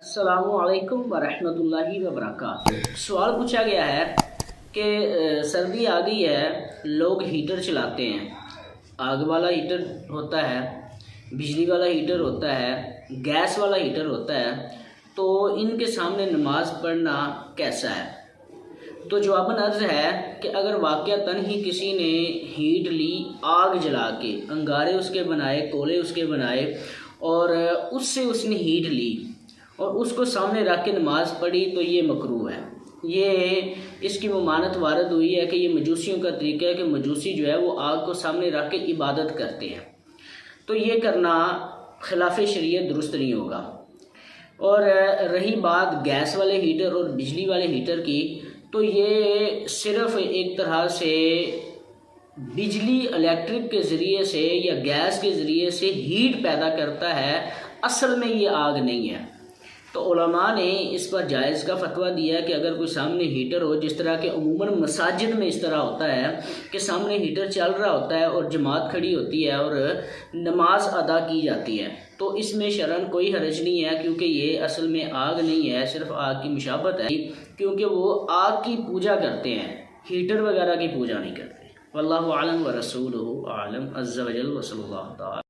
السلام علیکم ورحمۃ اللہ وبرکاتہ۔ سوال پوچھا گیا ہے کہ سردی آ گئی ہے، لوگ ہیٹر چلاتے ہیں، آگ والا ہیٹر ہوتا ہے، بجلی والا ہیٹر ہوتا ہے، گیس والا ہیٹر ہوتا ہے، تو ان کے سامنے نماز پڑھنا کیسا ہے؟ تو جواباً عرض ہے کہ اگر واقعتاً ہی کسی نے ہیٹ لی، آگ جلا کے، انگارے اس کے بنائے، کولے اس کے بنائے، اور اس نے ہیٹ لی اور اس کو سامنے رکھ کے نماز پڑھی، تو یہ مکروہ ہے۔ یہ اس کی ممانعت وارد ہوئی ہے کہ یہ مجوسیوں کا طریقہ ہے کہ مجوسی جو ہے وہ آگ کو سامنے رکھ کے عبادت کرتے ہیں، تو یہ کرنا خلاف شریعت درست نہیں ہوگا۔ اور رہی بات گیس والے ہیٹر اور بجلی والے ہیٹر کی، تو یہ صرف ایک طرح سے بجلی الیکٹرک کے ذریعے سے یا گیس کے ذریعے سے ہیٹ پیدا کرتا ہے، اصل میں یہ آگ نہیں ہے۔ تو علماء نے اس پر جائز کا فتویٰ دیا ہے کہ اگر کوئی سامنے ہیٹر ہو، جس طرح کہ عموماً مساجد میں اس طرح ہوتا ہے کہ سامنے ہیٹر چل رہا ہوتا ہے اور جماعت کھڑی ہوتی ہے اور نماز ادا کی جاتی ہے، تو اس میں شرعاً کوئی حرج نہیں ہے، کیونکہ یہ اصل میں آگ نہیں ہے، صرف آگ کی مشابہت ہے، کیونکہ وہ آگ کی پوجا کرتے ہیں، ہیٹر وغیرہ کی پوجا نہیں کرتے۔ واللہ اعلم ورسولہ اعلم عز وجل، وصلی اللہ تعالی